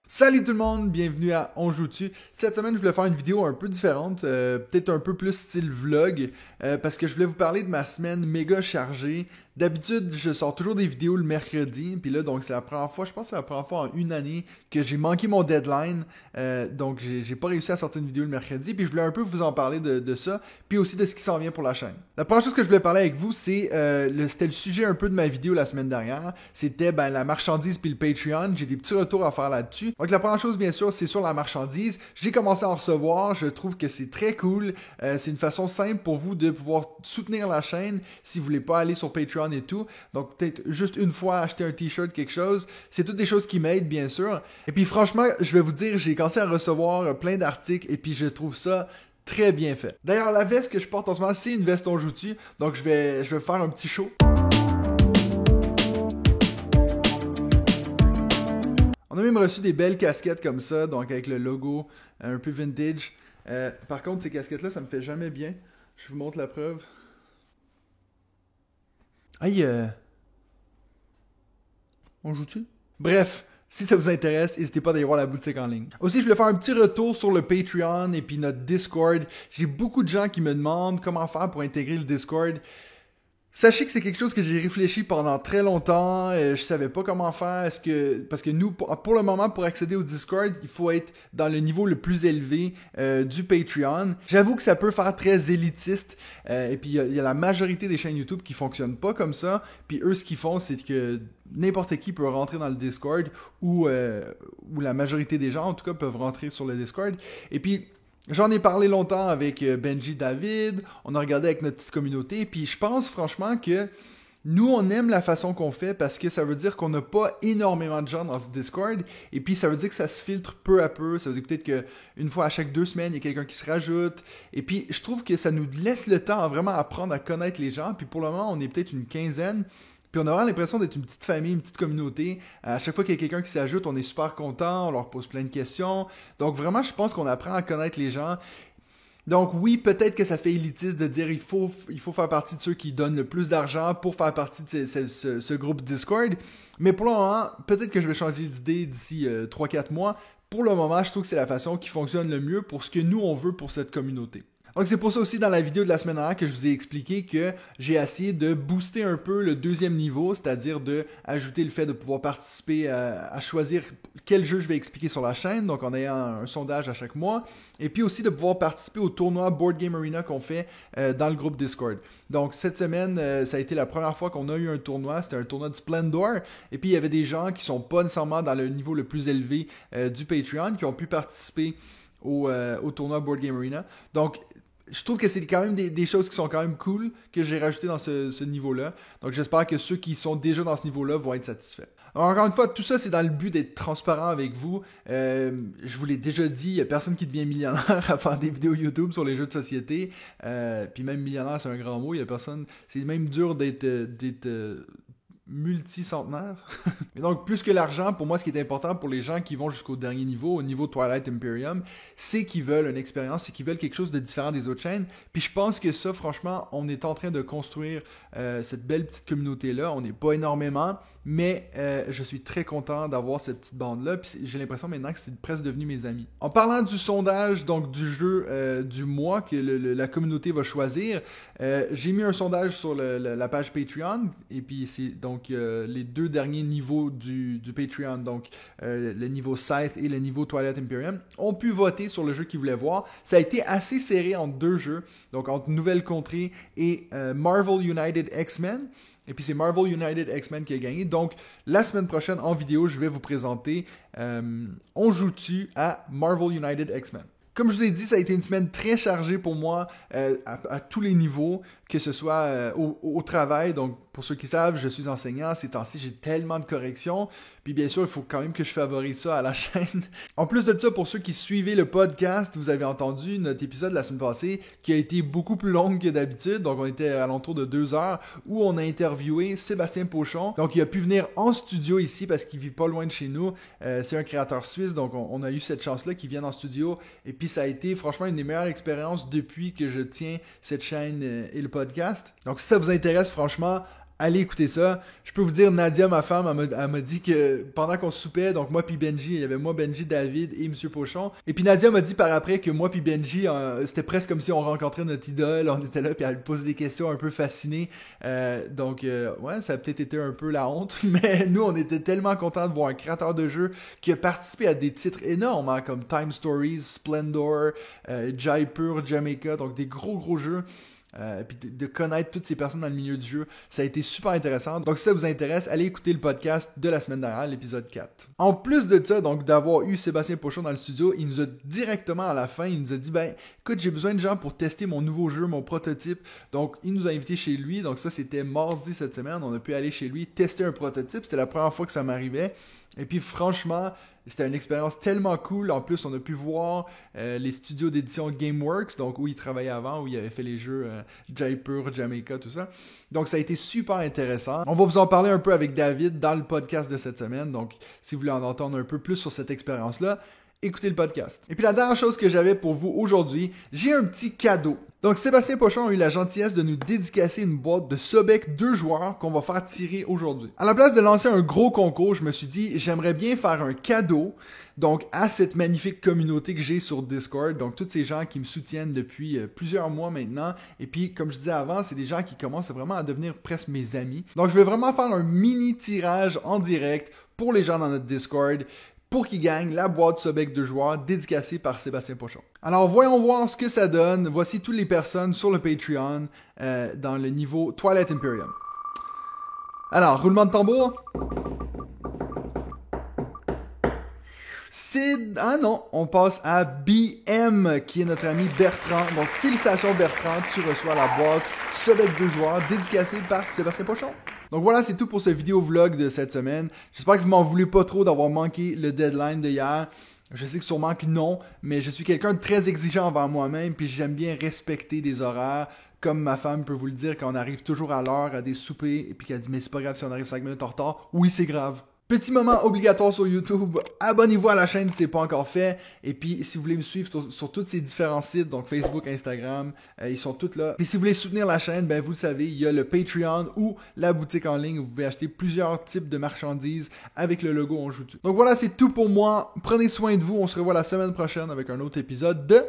Salut tout le monde, bienvenue à On Joue-tu. Cette semaine, je voulais faire une vidéo un peu différente, peut-être un peu plus style vlog, parce que je voulais vous parler de ma semaine méga chargée. D'habitude, je sors toujours des vidéos le mercredi, puis là, donc c'est la première fois, je pense que c'est la première fois en une année que j'ai manqué mon deadline, donc j'ai pas réussi à sortir une vidéo le mercredi, puis je voulais un peu vous en parler de ça, puis aussi de ce qui s'en vient pour la chaîne. La première chose que je voulais parler avec vous, c'était le sujet un peu de ma vidéo la semaine dernière, c'était la marchandise puis le Patreon. J'ai des petits retours à faire là-dessus. Donc la première chose, bien sûr, c'est sur la marchandise. J'ai commencé à en recevoir, je trouve que c'est très cool, c'est une façon simple pour vous de pouvoir soutenir la chaîne si vous voulez pas aller sur Patreon et tout. Donc peut-être juste une fois acheter un t-shirt, quelque chose. C'est toutes des choses qui m'aident, bien sûr. Et puis franchement, je vais vous dire, j'ai commencé à recevoir plein d'articles et puis je trouve ça très bien fait. D'ailleurs, la veste que je porte en ce moment, c'est une veste On Joue-tu. Donc je vais faire un petit show. On a même reçu des belles casquettes comme ça, donc avec le logo un peu vintage. Par contre, ces casquettes-là, ça me fait jamais bien. Je vous montre la preuve. Aïe, on joue-tu? Bref, si ça vous intéresse, n'hésitez pas d'aller voir la boutique en ligne. Aussi, je voulais faire un petit retour sur le Patreon et puis notre Discord. J'ai beaucoup de gens qui me demandent comment faire pour intégrer le Discord. Sachez que c'est quelque chose que j'ai réfléchi pendant très longtemps, je savais pas comment faire, parce que nous, pour le moment, pour accéder au Discord, il faut être dans le niveau le plus élevé du Patreon. J'avoue que ça peut faire très élitiste, et puis il y a la majorité des chaînes YouTube qui fonctionnent pas comme ça, puis eux, ce qu'ils font, c'est que n'importe qui peut rentrer dans le Discord, ou la majorité des gens, en tout cas, peuvent rentrer sur le Discord, et puis j'en ai parlé longtemps avec Benji David, on a regardé avec notre petite communauté, puis je pense franchement que nous, on aime la façon qu'on fait parce que ça veut dire qu'on n'a pas énormément de gens dans ce Discord, et puis ça veut dire que ça se filtre peu à peu, ça veut dire peut-être qu'une fois à chaque 2 semaines, il y a quelqu'un qui se rajoute, et puis je trouve que ça nous laisse le temps à vraiment apprendre à connaître les gens, puis pour le moment, on est peut-être une quinzaine, puis on a vraiment l'impression d'être une petite famille, une petite communauté. À chaque fois qu'il y a quelqu'un qui s'ajoute, on est super content, on leur pose plein de questions. Donc vraiment, je pense qu'on apprend à connaître les gens. Donc oui, peut-être que ça fait élitiste de dire il faut faire partie de ceux qui donnent le plus d'argent pour faire partie de ce groupe Discord. Mais pour le moment, peut-être que je vais changer d'idée d'ici 3-4 mois. Pour le moment, je trouve que c'est la façon qui fonctionne le mieux pour ce que nous, on veut pour cette communauté. Donc c'est pour ça aussi dans la vidéo de la semaine dernière que je vous ai expliqué que j'ai essayé de booster un peu le deuxième niveau, c'est-à-dire de ajouter le fait de pouvoir participer à choisir quel jeu je vais expliquer sur la chaîne, donc en ayant un sondage à chaque mois, et puis aussi de pouvoir participer au tournoi Board Game Arena qu'on fait dans le groupe Discord. Donc cette semaine, ça a été la première fois qu'on a eu un tournoi, c'était un tournoi de Splendor, et puis il y avait des gens qui sont pas nécessairement dans le niveau le plus élevé du Patreon qui ont pu participer au tournoi Board Game Arena. Donc je trouve que c'est quand même des choses qui sont quand même cool que j'ai rajouté dans ce niveau-là. Donc j'espère que ceux qui sont déjà dans ce niveau-là vont être satisfaits. Alors, encore une fois, tout ça, c'est dans le but d'être transparent avec vous. Je vous l'ai déjà dit, il n'y a personne qui devient millionnaire à faire des vidéos YouTube sur les jeux de société. Puis même millionnaire, c'est un grand mot. Il y a personne. C'est même dur d'être multi-centenaire. Et donc, plus que l'argent, pour moi, ce qui est important pour les gens qui vont jusqu'au dernier niveau, au niveau Twilight Imperium, c'est qu'ils veulent une expérience, c'est qu'ils veulent quelque chose de différent des autres chaînes. Puis je pense que ça, franchement, on est en train de construire cette belle petite communauté-là. On n'est pas énormément, mais je suis très content d'avoir cette petite bande-là. Puis j'ai l'impression maintenant que c'est presque devenu mes amis. En parlant du sondage, donc du jeu du mois que la communauté va choisir, j'ai mis un sondage sur la page Patreon, et puis c'est donc les 2 derniers niveaux du Patreon, donc le niveau Scythe et le niveau Twilight Imperium, ont pu voter sur le jeu qu'ils voulaient voir. Ça a été assez serré entre 2 jeux, donc entre Nouvelle Contrée et Marvel United X-Men. Et puis c'est Marvel United X-Men qui a gagné. Donc la semaine prochaine en vidéo, je vais vous présenter On joue-tu à Marvel United X-Men. Comme je vous ai dit, ça a été une semaine très chargée pour moi à tous les niveaux, que ce soit au travail. Donc, pour ceux qui savent, je suis enseignant. Ces temps-ci, j'ai tellement de corrections. Puis bien sûr, il faut quand même que je favorise ça à la chaîne. En plus de ça, pour ceux qui suivaient le podcast, vous avez entendu notre épisode la semaine passée qui a été beaucoup plus long que d'habitude. Donc, on était à l'entour de 2 heures où on a interviewé Sébastien Pochon. Donc, il a pu venir en studio ici parce qu'il vit pas loin de chez nous. C'est un créateur suisse, donc on a eu cette chance-là qu'il vienne en studio. Et puis, ça a été franchement une des meilleures expériences depuis que je tiens cette chaîne et le podcast. Donc, si ça vous intéresse, franchement, allez écouter ça. Je peux vous dire, Nadia, ma femme, elle m'a dit que pendant qu'on soupait, donc moi puis Benji, il y avait moi, Benji, David et M. Pochon. Et puis Nadia m'a dit par après que moi puis Benji, c'était presque comme si on rencontrait notre idole. On était là puis elle posait des questions un peu fascinées. Ouais, ça a peut-être été un peu la honte. Mais nous, on était tellement contents de voir un créateur de jeu qui a participé à des titres énormes, hein, comme Time Stories, Splendor, Jaipur, Jamaica. Donc des gros jeux. Puis de connaître toutes ces personnes dans le milieu du jeu, ça a été super intéressant. Donc si ça vous intéresse, allez écouter le podcast de la semaine dernière, l'épisode 4. En plus de ça, donc d'avoir eu Sébastien Pochon dans le studio, il nous a directement à la fin, il nous a dit, ben écoute, j'ai besoin de gens pour tester mon nouveau jeu, mon prototype. Donc il nous a invités chez lui, donc ça c'était mardi cette semaine, on a pu aller chez lui tester un prototype, c'était la première fois que ça m'arrivait. Et puis franchement, c'était une expérience tellement cool. En plus, on a pu voir les studios d'édition GameWorks, donc où il travaillait avant, où il avait fait les jeux Jaipur, Jamaica, tout ça. Donc ça a été super intéressant. On va vous en parler un peu avec David dans le podcast de cette semaine. Donc si vous voulez en entendre un peu plus sur cette expérience-là, écoutez le podcast. Et puis la dernière chose que j'avais pour vous aujourd'hui, j'ai un petit cadeau. Donc Sébastien Pochon a eu la gentillesse de nous dédicacer une boîte de Sobek 2 joueurs qu'on va faire tirer aujourd'hui. À la place de lancer un gros concours, je me suis dit j'aimerais bien faire un cadeau donc à cette magnifique communauté que j'ai sur Discord. Donc tous ces gens qui me soutiennent depuis plusieurs mois maintenant. Et puis comme je disais avant, c'est des gens qui commencent vraiment à devenir presque mes amis. Donc je vais vraiment faire un mini tirage en direct pour les gens dans notre Discord, pour qu'ils gagnent la boîte Sobek 2 joueurs dédicacée par Sébastien Pochon. Alors voyons voir ce que ça donne. Voici toutes les personnes sur le Patreon dans le niveau Twilight Imperium. Alors, roulement de tambour. Ah non, on passe à BM, qui est notre ami Bertrand. Donc félicitations Bertrand, tu reçois la boîte Sobek 2 joueurs dédicacée par Sébastien Pochon. Donc voilà, c'est tout pour ce vidéo vlog de cette semaine. J'espère que vous m'en voulez pas trop d'avoir manqué le deadline de hier. Je sais que sûrement que non, mais je suis quelqu'un de très exigeant envers moi-même, puis j'aime bien respecter des horaires. Comme ma femme peut vous le dire, quand on arrive toujours à l'heure à des soupers, et puis qu'elle dit « Mais c'est pas grave si on arrive 5 minutes en retard. » Oui, c'est grave. Petit moment obligatoire sur YouTube, abonnez-vous à la chaîne si ce n'est pas encore fait. Et puis, si vous voulez me suivre sur tous ces différents sites, donc Facebook, Instagram, ils sont tous là. Et si vous voulez soutenir la chaîne, ben vous le savez, il y a le Patreon ou la boutique en ligne où vous pouvez acheter plusieurs types de marchandises avec le logo On Joue dessus. Donc voilà, c'est tout pour moi. Prenez soin de vous. On se revoit la semaine prochaine avec un autre épisode de